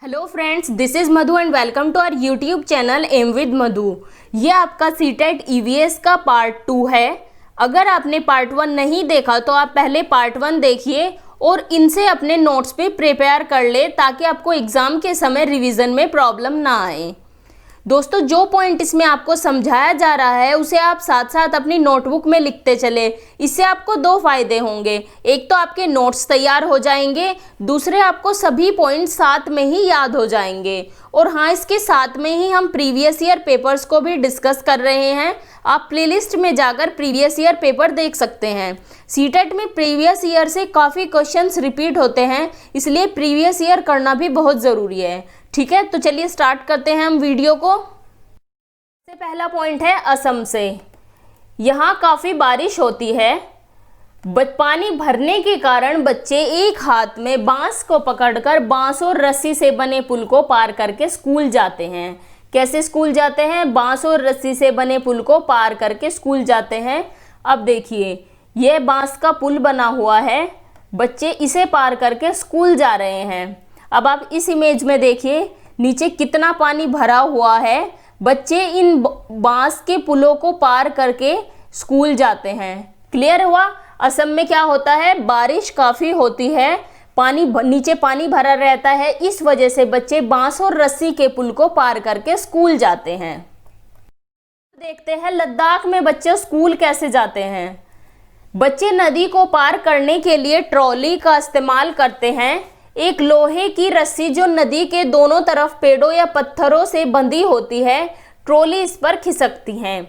Hello friends, this is Madhu and welcome to our YouTube channel M with Madhu. ये आपका CTET EVS का part 2 है। अगर आपने पार्ट 1 नहीं देखा तो आप पहले पार्ट 1 देखिए और इनसे अपने नोट्स भी प्रिपेयर कर ले ताकि आपको एग्ज़ाम के समय रिवीजन में प्रॉब्लम ना आए। दोस्तों, जो पॉइंट इसमें आपको समझाया जा रहा है उसे आप साथ साथ अपनी नोटबुक में लिखते चले। इससे आपको दो फायदे होंगे। एक तो आपके नोट्स तैयार हो जाएंगे, दूसरे आपको सभी पॉइंट साथ में ही याद हो जाएंगे। और हाँ, इसके साथ में ही हम प्रीवियस ईयर पेपर्स को भी डिस्कस कर रहे हैं। आप प्लेलिस्ट में जाकर प्रीवियस ईयर पेपर देख सकते हैं। सीटेट में प्रीवियस ईयर से काफ़ी क्वेश्चंस रिपीट होते हैं, इसलिए प्रीवियस ईयर करना भी बहुत ज़रूरी है। ठीक है, तो चलिए स्टार्ट करते हैं हम वीडियो को। सबसे पहला पॉइंट है असम से। यहाँ काफ़ी बारिश होती है। पानी भरने के कारण बच्चे एक हाथ में बांस को पकड़कर बांस और रस्सी से बने पुल को पार करके स्कूल जाते हैं। कैसे स्कूल जाते हैं? बांस और रस्सी से बने पुल को पार करके स्कूल जाते हैं। अब देखिए, यह बांस का पुल बना हुआ है, बच्चे इसे पार करके स्कूल जा रहे हैं। अब आप इस इमेज में देखिए, नीचे कितना पानी भरा हुआ है। बच्चे इन बांस के पुलों को पार करके स्कूल जाते हैं। क्लियर हुआ? असम में क्या होता है, बारिश काफ़ी होती है, नीचे पानी भरा रहता है, इस वजह से बच्चे बांस और रस्सी के पुल को पार करके स्कूल जाते हैं। देखते हैं लद्दाख में बच्चे स्कूल कैसे जाते हैं। बच्चे नदी को पार करने के लिए ट्रॉली का इस्तेमाल करते हैं। एक लोहे की रस्सी जो नदी के दोनों तरफ पेड़ों या पत्थरों से बंधी होती है, ट्रॉली इस पर खिसकती है।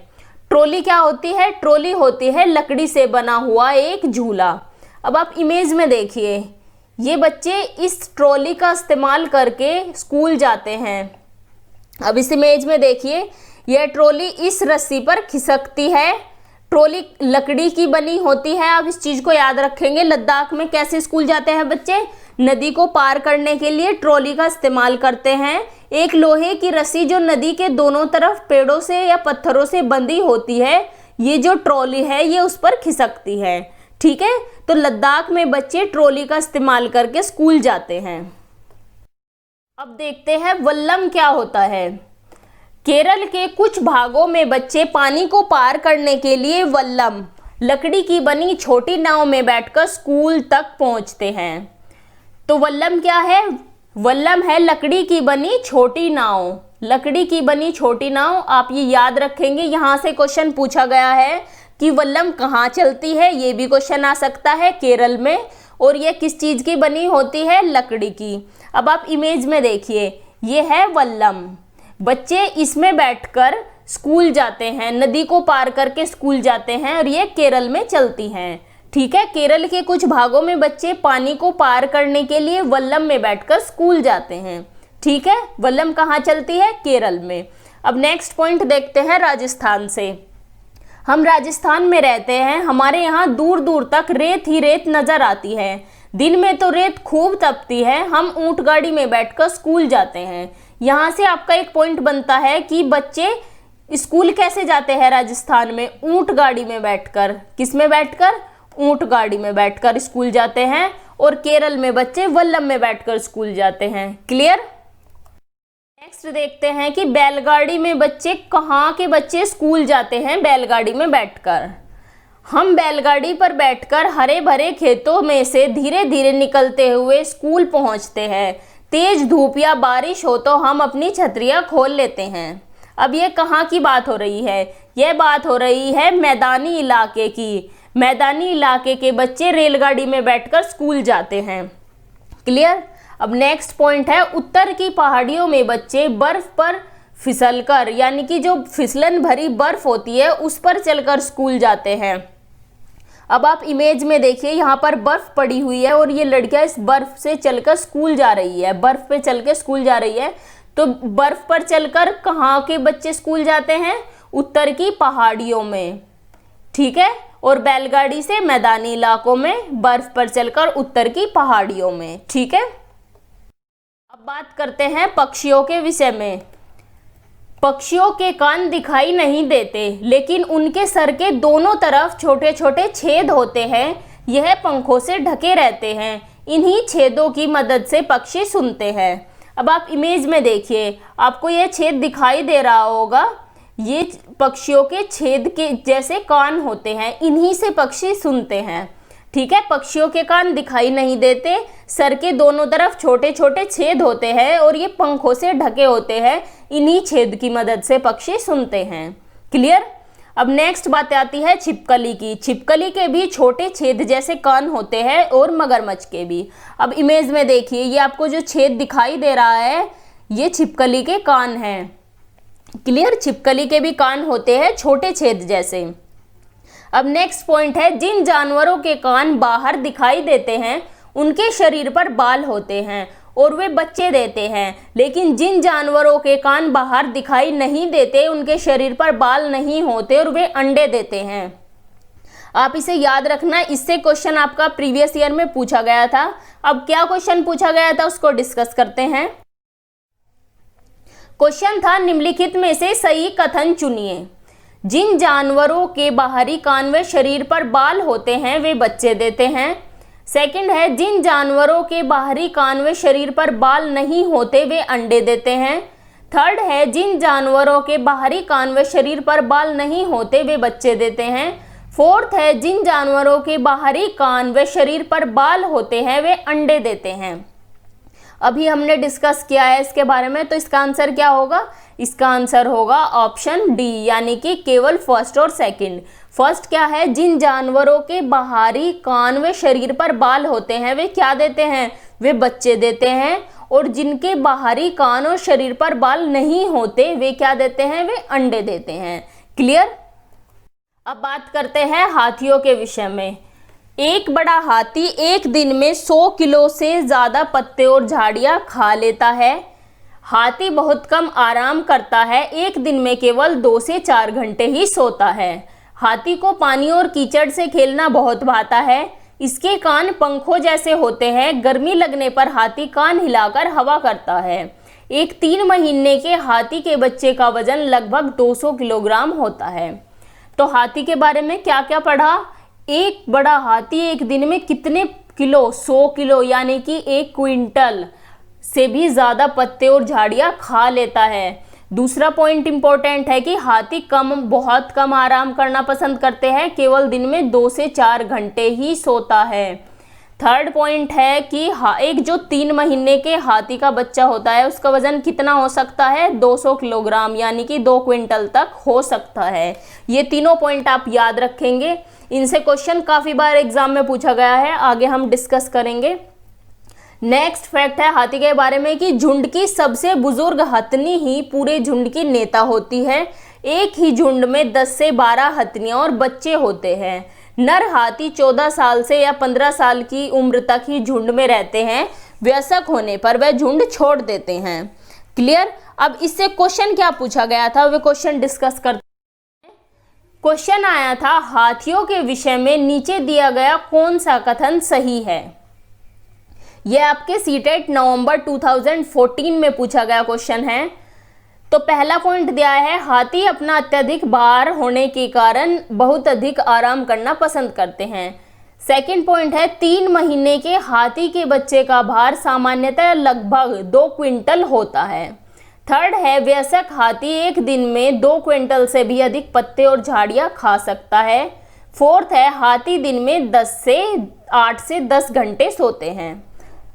ट्रॉली क्या होती है? ट्रॉली होती है लकड़ी से बना हुआ एक झूला। अब आप इमेज में देखिए, ये बच्चे इस ट्रॉली का इस्तेमाल करके स्कूल जाते हैं। अब इस इमेज में देखिए, यह ट्रॉली इस रस्सी पर खिसकती है। ट्रॉली लकड़ी की बनी होती है। आप इस चीज़ को याद रखेंगे। लद्दाख में कैसे स्कूल जाते हैं बच्चे? नदी को पार करने के लिए ट्रॉली का इस्तेमाल करते हैं। एक लोहे की रस्सी जो नदी के दोनों तरफ पेड़ों से या पत्थरों से बंधी होती है, ये जो ट्रॉली है ये उस पर खिसकती है। ठीक है, तो लद्दाख में बच्चे ट्रॉली का इस्तेमाल करके स्कूल जाते हैं। अब देखते हैं वल्लम क्या होता है। केरल के कुछ भागों में बच्चे पानी को पार करने के लिए वल्लम, लकड़ी की बनी छोटी नाव में बैठकर स्कूल तक पहुंचते हैं। तो वल्लम क्या है? वल्लम है लकड़ी की बनी छोटी नाव। लकड़ी की बनी छोटी नाव, आप ये याद रखेंगे। यहाँ से क्वेश्चन पूछा गया है कि वल्लम कहाँ चलती है, ये भी क्वेश्चन आ सकता है केरल में। और ये किस चीज़ की बनी होती है? लकड़ी की। अब आप इमेज में देखिए, ये है वल्लम। बच्चे इसमें बैठकर स्कूल जाते हैं, नदी को पार करके स्कूल जाते हैं, और ये केरल में चलती हैं। ठीक है, केरल के कुछ भागों में बच्चे पानी को पार करने के लिए वल्लम में बैठकर स्कूल जाते हैं। ठीक है, वल्लम कहाँ चलती है? केरल में। अब नेक्स्ट पॉइंट देखते हैं राजस्थान से। हम राजस्थान में रहते हैं, हमारे यहाँ दूर दूर तक रेत ही रेत नजर आती है। दिन में तो रेत खूब तपती है। हम ऊंट गाड़ी में बैठकर स्कूल जाते हैं। यहाँ से आपका एक पॉइंट बनता है कि बच्चे स्कूल कैसे जाते हैं राजस्थान में? ऊंट गाड़ी में बैठकर। किस में बैठकर? ऊंट गाड़ी में बैठकर स्कूल जाते हैं। और केरल में बच्चे वल्लम में बैठकर स्कूल जाते हैं। क्लियर? नेक्स्ट देखते हैं कि बैलगाड़ी में बच्चे, कहाँ के बच्चे स्कूल जाते हैं बैलगाड़ी में बैठकर। हम बैलगाड़ी पर बैठकर हरे भरे खेतों में से धीरे धीरे निकलते हुए स्कूल पहुंचते हैं। तेज धूप या बारिश हो तो हम अपनी छतरियां खोल लेते हैं। अब ये कहाँ की बात हो रही है? यह बात हो रही है मैदानी इलाके की। मैदानी इलाके के बच्चे रेलगाड़ी में बैठकर स्कूल जाते हैं। क्लियर? अब नेक्स्ट पॉइंट है, उत्तर की पहाड़ियों में बच्चे बर्फ पर फिसलकर, यानी कि जो फिसलन भरी बर्फ होती है उस पर चलकर स्कूल जाते हैं। अब आप इमेज में देखिए, यहाँ पर बर्फ पड़ी हुई है और ये लड़कियां इस बर्फ से चलकर स्कूल जा रही है। बर्फ पे चल के स्कूल जा रही है। तो बर्फ पर चलकर कहाँ के बच्चे स्कूल जाते हैं? उत्तर की पहाड़ियों में। ठीक है, और बैलगाड़ी से मैदानी इलाकों में, बर्फ पर चलकर उत्तर की पहाड़ियों में। ठीक है, अब बात करते हैं पक्षियों के विषय में। पक्षियों के कान दिखाई नहीं देते, लेकिन उनके सर के दोनों तरफ छोटे छोटे छेद होते हैं। यह पंखों से ढके रहते हैं। इन्हीं छेदों की मदद से पक्षी सुनते हैं। अब आप इमेज में देखिए, आपको यह छेद दिखाई दे रहा होगा, ये पक्षियों के छेद के जैसे कान होते हैं, इन्हीं से पक्षी सुनते हैं। ठीक है, पक्षियों के कान दिखाई नहीं देते, सर के दोनों तरफ छोटे छोटे छेद होते हैं और ये पंखों से ढके होते हैं, इन्हीं छेद की मदद से पक्षी सुनते हैं। क्लियर। अब नेक्स्ट बात आती है छिपकली की। छिपकली के भी छोटे छेद जैसे कान होते हैं और मगरमच्छ के भी। अब इमेज में देखिए, ये आपको जो छेद दिखाई दे रहा है ये छिपकली के कान हैं। क्लियर, छिपकली के भी कान होते हैं छोटे छेद जैसे। अब नेक्स्ट पॉइंट है, जिन जानवरों के कान बाहर दिखाई देते हैं उनके शरीर पर बाल होते हैं और वे बच्चे देते हैं, लेकिन जिन जानवरों के कान बाहर दिखाई नहीं देते उनके शरीर पर बाल नहीं होते और वे अंडे देते हैं। आप इसे याद रखना, इससे क्वेश्चन आपका प्रीवियस ईयर में पूछा गया था। अब क्या क्वेश्चन पूछा गया था उसको डिस्कस करते हैं। क्वेश्चन था, निम्नलिखित में से सही कथन चुनिए। जिन जानवरों के बाहरी कान व शरीर पर बाल होते हैं वे बच्चे देते हैं। सेकंड है, जिन जानवरों के बाहरी कान व शरीर पर बाल नहीं होते वे अंडे देते हैं। थर्ड है, जिन जानवरों के बाहरी कान व शरीर पर बाल नहीं होते वे बच्चे देते हैं। फोर्थ है, जिन जानवरों के बाहरी कान व शरीर पर बाल होते हैं वे अंडे देते हैं। अभी हमने डिस्कस किया है इसके बारे में, तो इसका आंसर क्या होगा? इसका आंसर होगा ऑप्शन डी, यानी कि केवल फर्स्ट और सेकंड। फर्स्ट क्या है, जिन जानवरों के बाहरी कान व शरीर पर बाल होते हैं वे क्या देते हैं? वे बच्चे देते हैं। और जिनके बाहरी कान और शरीर पर बाल नहीं होते वे क्या देते हैं? वे अंडे देते हैं। क्लियर। अब बात करते हैं हाथियों के विषय में। एक बड़ा हाथी एक दिन में 100 किलो से ज़्यादा पत्ते और झाड़ियाँ खा लेता है। हाथी बहुत कम आराम करता है, एक दिन में केवल 2 से 4 घंटे ही सोता है। हाथी को पानी और कीचड़ से खेलना बहुत भाता है। इसके कान पंखों जैसे होते हैं। गर्मी लगने पर हाथी कान हिलाकर हवा करता है। एक 3 महीने के हाथी के बच्चे का वजन लगभग 200 किलोग्राम होता है। तो हाथी के बारे में क्या क्या पढ़ा? एक बड़ा हाथी एक दिन में कितने किलो? 100 किलो, यानी कि 1 क्विंटल से भी ज़्यादा पत्ते और झाड़ियाँ खा लेता है। दूसरा पॉइंट इंपॉर्टेंट है कि हाथी बहुत कम आराम करना पसंद करते हैं, केवल दिन में 2 से 4 घंटे ही सोता है। थर्ड पॉइंट है कि एक जो 3 महीने के हाथी का बच्चा होता है उसका वजन कितना हो सकता है? 200 किलोग्राम, यानी कि 2 क्विंटल तक हो सकता है। ये तीनों पॉइंट आप याद रखेंगे, इनसे क्वेश्चन काफ़ी बार एग्जाम में पूछा गया है, आगे हम डिस्कस करेंगे। नेक्स्ट फैक्ट है हाथी के बारे में कि झुंड की सबसे बुजुर्ग हथनी ही पूरे झुंड की नेता होती है। एक ही झुंड में 10 से 12 हथनियां और बच्चे होते हैं। नर हाथी 14 साल से या 15 साल की उम्र तक ही झुंड में रहते हैं। वयस्क होने पर वह झुंड छोड़ देते हैं। क्लियर। अब इससे क्वेश्चन क्या पूछा गया था वे क्वेश्चन डिस्कस करते हैं। क्वेश्चन आया था, हाथियों के विषय में नीचे दिया गया कौन सा कथन सही है? यह आपके सीटेट नवंबर 2014 में पूछा गया क्वेश्चन है। तो पहला पॉइंट दिया है, हाथी अपना अत्यधिक भार होने के कारण बहुत अधिक आराम करना पसंद करते हैं। सेकंड पॉइंट है, 3 महीने के हाथी के बच्चे का भार सामान्यतः लगभग 2 क्विंटल होता है। थर्ड है, वयस्क हाथी एक दिन में 2 क्विंटल से भी अधिक पत्ते और झाड़ियाँ खा सकता है। फोर्थ है, हाथी दिन में 8 से 10 घंटे सोते हैं।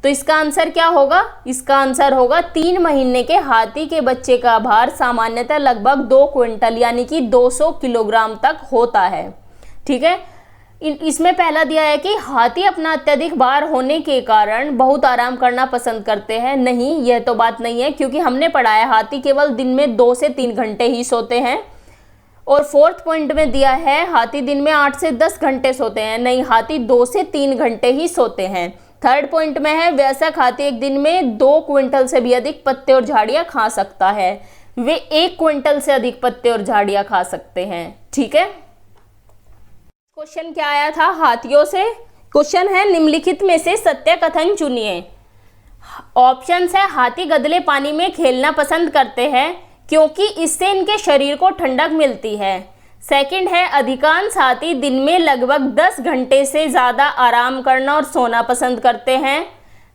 तो इसका आंसर क्या होगा? इसका आंसर होगा 3 महीने के हाथी के बच्चे का भार सामान्यतः लगभग 2 क्विंटल यानी कि 200 किलोग्राम तक होता है। ठीक है। इसमें पहला दिया है कि हाथी अपना अत्यधिक भार होने के कारण बहुत आराम करना पसंद करते हैं। नहीं, यह तो बात नहीं है, क्योंकि हमने पढ़ा है हाथी केवल दिन में 2 से 3 घंटे ही सोते हैं। और फोर्थ पॉइंट में दिया है हाथी दिन में 8 से 10 घंटे सोते हैं। नहीं, हाथी 2 से 3 घंटे ही सोते हैं। थर्ड पॉइंट में है, वयस्क हाथी एक दिन में 2 क्विंटल से भी अधिक पत्ते और झाड़ियाँ खा सकता है। वे 1 क्विंटल से अधिक पत्ते और झाड़ियाँ खा सकते हैं। ठीक है। क्वेश्चन क्या आया था हाथियों से? क्वेश्चन है, निम्नलिखित में से सत्य कथन चुनिए। ऑप्शंस है, हाथी गदले पानी में खेलना पसंद करते हैं क्योंकि इससे इनके शरीर को ठंडक मिलती है। सेकंड है, अधिकांश हाथी दिन में लगभग 10 घंटे से ज़्यादा आराम करना और सोना पसंद करते हैं।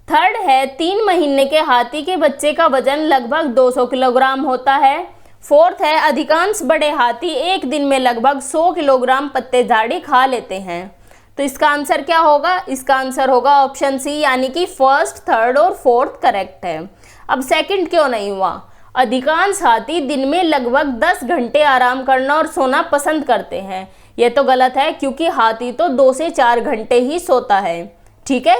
थर्ड है 3 महीने के हाथी के बच्चे का वजन लगभग 200 किलोग्राम होता है। फोर्थ है अधिकांश बड़े हाथी एक दिन में लगभग 100 किलोग्राम पत्ते झाड़ी खा लेते हैं। तो इसका आंसर क्या होगा? इसका आंसर होगा ऑप्शन सी, यानी कि फर्स्ट, थर्ड और फोर्थ करेक्ट है। अब सेकंड क्यों नहीं हुआ? अधिकांश हाथी दिन में लगभग 10 घंटे आराम करना और सोना पसंद करते हैं। यह तो गलत है, क्योंकि हाथी तो 2 से 4 घंटे ही सोता है। ठीक है,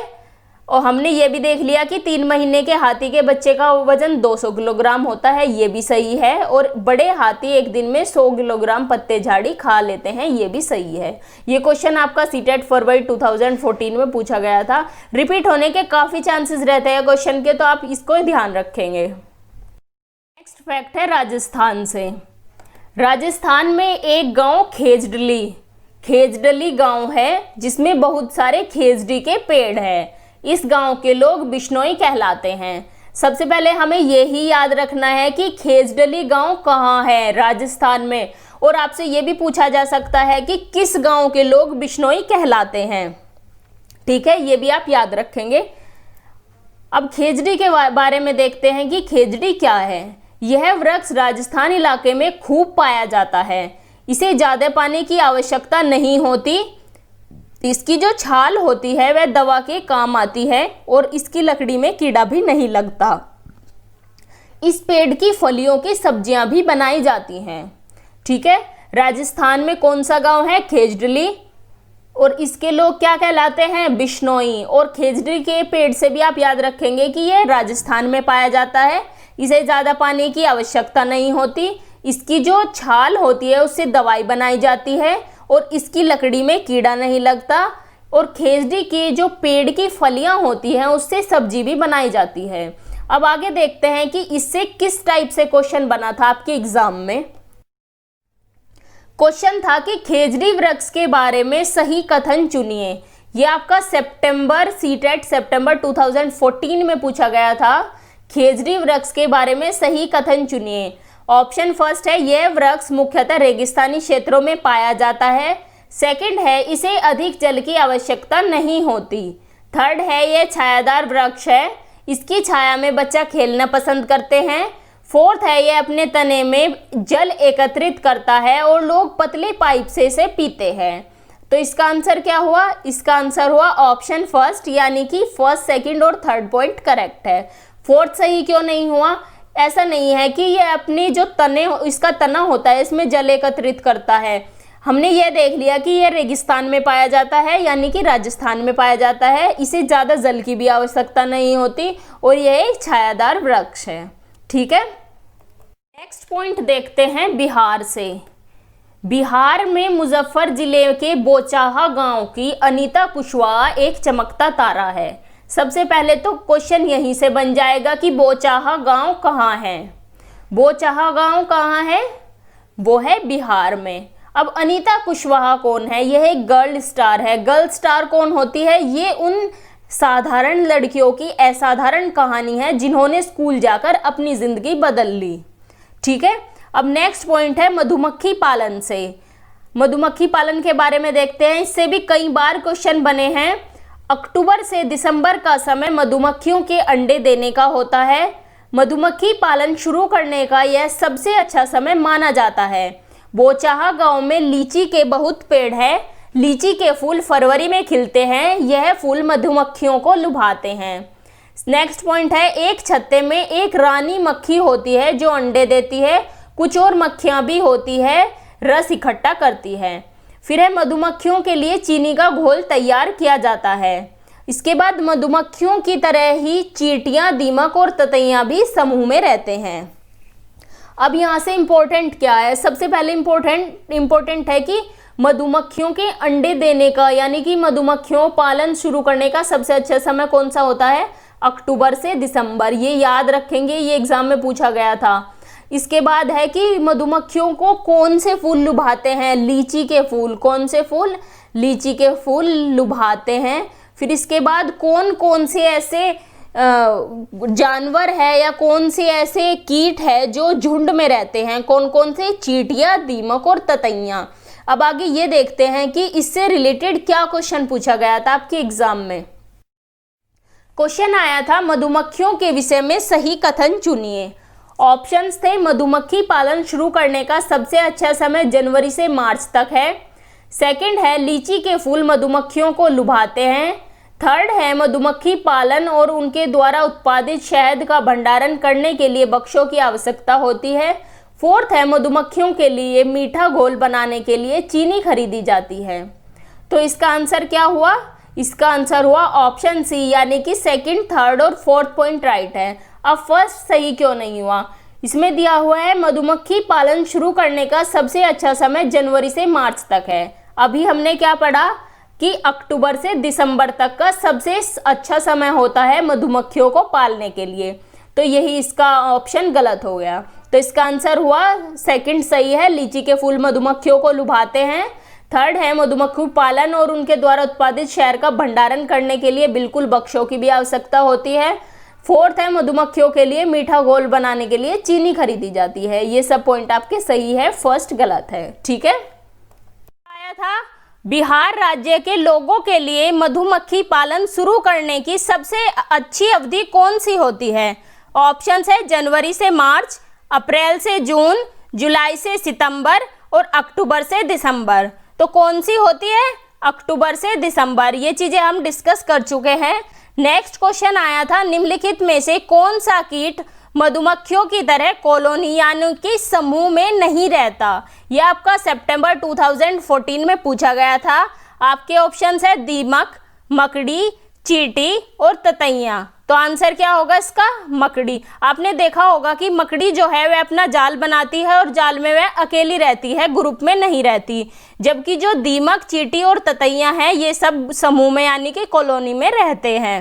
और हमने ये भी देख लिया कि 3 महीने के हाथी के बच्चे का वजन 200 किलोग्राम होता है, ये भी सही है। और बड़े हाथी एक दिन में 100 किलोग्राम पत्ते झाड़ी खा लेते हैं, ये भी सही है। ये क्वेश्चन आपका सीटेट फरवरी 2014 में पूछा गया था। रिपीट होने के काफ़ी चांसेस रहते हैं क्वेश्चन के, तो आप इसको ध्यान रखेंगे। नेक्स्ट फैक्ट है राजस्थान से। राजस्थान में एक गाँव खेजडली गाँव है, जिसमें बहुत सारे खेजड़ी के पेड़ हैं। इस गांव के लोग बिश्नोई कहलाते हैं। सबसे पहले हमें यही याद रखना है कि खेजडली गांव कहाँ है, राजस्थान में। और आपसे ये भी पूछा जा सकता है कि किस गांव के लोग बिश्नोई कहलाते हैं। ठीक है, ये भी आप याद रखेंगे। अब खेजड़ी के बारे में देखते हैं कि खेजड़ी क्या है। यह वृक्ष राजस्थान इलाके में खूब पाया जाता है। इसे ज़्यादा पानी की आवश्यकता नहीं होती। इसकी जो छाल होती है वह दवा के काम आती है और इसकी लकड़ी में कीड़ा भी नहीं लगता। इस पेड़ की फलियों की सब्जियां भी बनाई जाती हैं। ठीक है, राजस्थान में कौन सा गांव है? खेजडली। और इसके लोग क्या कहलाते हैं? बिश्नोई। और खेजड़ी के पेड़ से भी आप याद रखेंगे कि यह राजस्थान में पाया जाता है। इसे ज़्यादा पानी की आवश्यकता नहीं होती। इसकी जो छाल होती है उससे दवाई बनाई जाती है और इसकी लकड़ी में कीड़ा नहीं लगता। और खेजड़ी के जो पेड़ की फलियां होती हैं उससे सब्जी भी बनाई जाती है। अब आगे देखते हैं कि इससे किस टाइप से क्वेश्चन बना था आपके एग्जाम में। क्वेश्चन था कि खेजड़ी वृक्ष के बारे में सही कथन चुनिए। ये आपका सीटेट सितंबर 2014 में पूछा गया था। खेजड़ी वृक्ष के बारे में सही कथन चुनिए। ऑप्शन फर्स्ट है यह वृक्ष मुख्यतः रेगिस्तानी क्षेत्रों में पाया जाता है। सेकंड है इसे अधिक जल की आवश्यकता नहीं होती। थर्ड है यह छायादार वृक्ष है, इसकी छाया में बच्चा खेलना पसंद करते हैं। फोर्थ है यह अपने तने में जल एकत्रित करता है और लोग पतले पाइप से इसे पीते हैं। तो इसका आंसर क्या हुआ? इसका आंसर हुआ ऑप्शन फर्स्ट, यानी कि फर्स्ट, सेकंड और थर्ड पॉइंट करेक्ट है। फोर्थ सही क्यों नहीं हुआ? ऐसा नहीं है कि ये अपनी जो इसका तना होता है इसमें जल एकत्रित करता है। हमने ये देख लिया कि ये रेगिस्तान में पाया जाता है, यानी कि राजस्थान में पाया जाता है। इसे ज़्यादा जल की भी आवश्यकता नहीं होती और यह एक छायादार वृक्ष है। ठीक है, नेक्स्ट पॉइंट देखते हैं बिहार से। बिहार में मुजफ्फर जिले के बोचाहा गांव की अनीता कुशवाहा एक चमकता तारा है। सबसे पहले तो क्वेश्चन यहीं से बन जाएगा कि बोचाहा गांव कहाँ है। बोचाहा गांव कहाँ है? वो है बिहार में। अब अनीता कुशवाहा कौन है? यह एक गर्ल स्टार है। गर्ल स्टार कौन होती है? ये उन साधारण लड़कियों की असाधारण कहानी है जिन्होंने स्कूल जाकर अपनी जिंदगी बदल ली। ठीक है, अब नेक्स्ट पॉइंट है मधुमक्खी पालन से। मधुमक्खी पालन के बारे में देखते हैं। इससे भी कई बार क्वेश्चन बने हैं। अक्टूबर से दिसंबर का समय मधुमक्खियों के अंडे देने का होता है। मधुमक्खी पालन शुरू करने का यह सबसे अच्छा समय माना जाता है। बोचाहा गांव में लीची के बहुत पेड़ है। लीची के फूल फरवरी में खिलते हैं। यह फूल मधुमक्खियों को लुभाते हैं। नेक्स्ट पॉइंट है एक छत्ते में एक रानी मक्खी होती है जो अंडे देती है। कुछ और मक्खियां भी होती है, रस इकट्ठा करती है। फिर है मधुमक्खियों के लिए चीनी का घोल तैयार किया जाता है। इसके बाद मधुमक्खियों की तरह ही चींटियां, दीमक और ततैयां भी समूह में रहते हैं। अब यहाँ से इम्पोर्टेंट क्या है? सबसे पहले इम्पोर्टेंट है कि मधुमक्खियों के अंडे देने का, यानी कि मधुमक्खियों पालन शुरू करने का सबसे अच्छा समय कौन सा होता है? अक्टूबर से दिसंबर। ये याद रखेंगे, ये एग्जाम में पूछा गया था। इसके बाद है कि मधुमक्खियों को कौन से फूल लुभाते हैं? लीची के फूल। कौन से फूल? लीची के फूल लुभाते हैं। फिर इसके बाद कौन कौन से ऐसे जानवर है या कौन से ऐसे कीट है जो झुंड में रहते हैं? कौन कौन से? चींटियां, दीमक और ततैयां। अब आगे ये देखते हैं कि इससे रिलेटेड क्या क्वेश्चन पूछा गया था आपके एग्जाम में। क्वेश्चन आया था मधुमक्खियों के विषय में सही कथन चुनिए। ऑप्शंस थे मधुमक्खी पालन शुरू करने का सबसे अच्छा समय जनवरी से मार्च तक है। सेकंड है लीची के फूल मधुमक्खियों को लुभाते हैं। थर्ड है मधुमक्खी पालन और उनके द्वारा उत्पादित शहद का भंडारण करने के लिए बक्सों की आवश्यकता होती है। फोर्थ है मधुमक्खियों के लिए मीठा घोल बनाने के लिए चीनी खरीदी जाती है। तो इसका आंसर क्या हुआ? इसका आंसर हुआ ऑप्शन सी, यानी कि सेकंड, थर्ड और फोर्थ पॉइंट राइट है। अब फर्स्ट सही क्यों नहीं हुआ? इसमें दिया हुआ है मधुमक्खी पालन शुरू करने का सबसे अच्छा समय जनवरी से मार्च तक है। अभी हमने क्या पढ़ा कि अक्टूबर से दिसंबर तक का सबसे अच्छा समय होता है मधुमक्खियों को पालने के लिए, तो यही इसका ऑप्शन गलत हो गया। तो इसका आंसर हुआ सेकंड सही है, लीची के फूल मधुमक्खियों को लुभाते हैं। थर्ड है मधुमक्खी पालन और उनके द्वारा उत्पादित शहद का भंडारण करने के लिए बिल्कुल बक्सों की भी आवश्यकता होती है। फोर्थ है मधुमक्खियों के लिए मीठा घोल बनाने के लिए चीनी खरीदी जाती है। ये सब पॉइंट आपके सही है, फर्स्ट गलत है। ठीक है, आया था बिहार राज्य के लोगों के लिए मधुमक्खी पालन शुरू करने की सबसे अच्छी अवधि कौन सी होती है? ऑप्शन है जनवरी से मार्च, अप्रैल से जून, जुलाई से सितंबर और अक्टूबर से दिसंबर। तो कौन सी होती है? अक्टूबर से दिसंबर। ये चीजें हम डिस्कस कर चुके हैं। नेक्स्ट क्वेश्चन आया था निम्नलिखित में से कौन सा कीट मधुमक्खियों की तरह कॉलोनी यानी कि समूह में नहीं रहता? यह आपका सितंबर 2014 में पूछा गया था। आपके ऑप्शंस है दीमक, मकड़ी, चींटी और ततैया। तो आंसर क्या होगा इसका? मकड़ी। आपने देखा होगा कि मकड़ी जो है वह अपना जाल बनाती है और जाल में वह अकेली रहती है, ग्रुप में नहीं रहती। जबकि जो दीमक, चींटी और ततैया हैं ये सब समूह में यानी कि कॉलोनी में रहते हैं।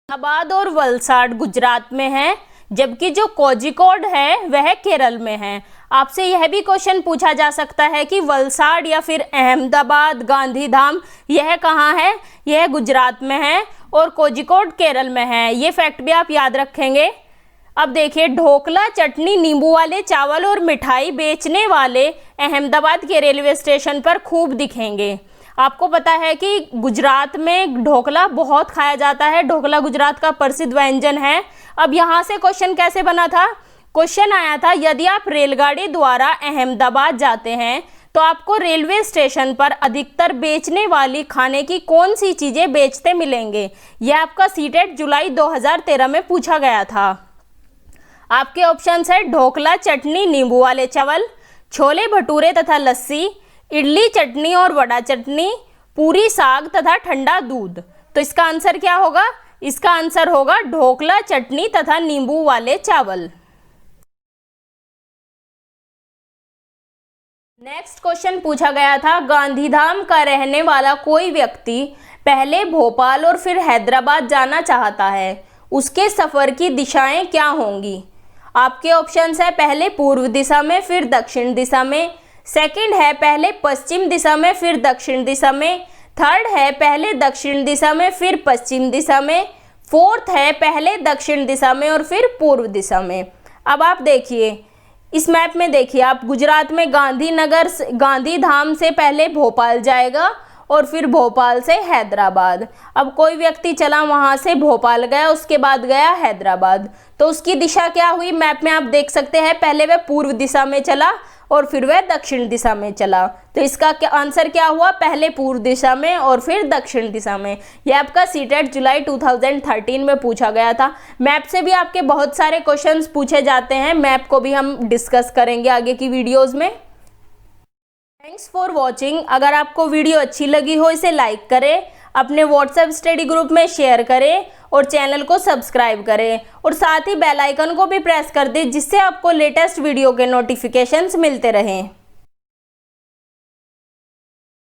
अहमदाबाद और वलसाड गुजरात में है, जबकि जो कोझिकोड है वह केरल में है। आपसे यह भी क्वेश्चन पूछा जा सकता है कि वलसाड या फिर अहमदाबाद, गांधीधाम यह कहाँ है? यह गुजरात में है और कोझिकोड केरल में है। ये फैक्ट भी आप याद रखेंगे। अब देखिए, ढोकला, चटनी, नींबू वाले चावल और मिठाई बेचने वाले अहमदाबाद के रेलवे स्टेशन पर खूब दिखेंगे। आपको पता है कि गुजरात में ढोकला बहुत खाया जाता है। ढोकला गुजरात का प्रसिद्ध व्यंजन है। अब यहाँ से क्वेश्चन कैसे बना था? क्वेश्चन आया था यदि आप रेलगाड़ी द्वारा अहमदाबाद जाते हैं तो आपको रेलवे स्टेशन पर अधिकतर बेचने वाली खाने की कौन सी चीजें बेचते मिलेंगे? यह आपका सीटेट जुलाई 2013 में पूछा गया था। आपके ऑप्शन है ढोकला, चटनी, नींबू वाले चावल, छोले भटूरे तथा लस्सी, इडली चटनी और वड़ा चटनी, पूरी साग तथा ठंडा दूध। तो इसका आंसर क्या होगा? इसका आंसर होगा ढोकला, चटनी तथा नींबू वाले चावल। नेक्स्ट क्वेश्चन पूछा गया था गांधीधाम का रहने वाला कोई व्यक्ति पहले भोपाल और फिर हैदराबाद जाना चाहता है, उसके सफर की दिशाएं क्या होंगी? आपके ऑप्शंस है पहले पूर्व दिशा में फिर दक्षिण दिशा में, सेकंड है पहले पश्चिम दिशा में फिर दक्षिण दिशा में, थर्ड है पहले दक्षिण दिशा में फिर पश्चिम दिशा में, फोर्थ है पहले दक्षिण दिशा में और फिर पूर्व दिशा में। अब आप देखिए इस मैप में, देखिए आप गुजरात में गांधीधाम से पहले भोपाल जाएगा और फिर भोपाल से हैदराबाद। अब कोई व्यक्ति चला वहाँ से भोपाल गया, उसके बाद गया हैदराबाद, तो उसकी दिशा क्या हुई? मैप में आप देख सकते हैं पहले वह पूर्व दिशा में चला और फिर वह दक्षिण दिशा में चला। तो इसका आंसर क्या हुआ? पहले पूर्व दिशा में और फिर दक्षिण दिशा में। यह आपका सीटेट जुलाई 2013 में पूछा गया था। मैप से भी आपके बहुत सारे क्वेश्चंस पूछे जाते हैं। मैप को भी हम डिस्कस करेंगे आगे की वीडियोज़ में। Thanks for watching. अगर आपको वीडियो अच्छी लगी हो इसे लाइक करें, अपने व्हाट्सएप स्टडी ग्रुप में शेयर करें और चैनल को सब्सक्राइब करें और साथ ही बेल आइकन को भी प्रेस कर दें जिससे आपको लेटेस्ट वीडियो के नोटिफिकेशंस मिलते रहें।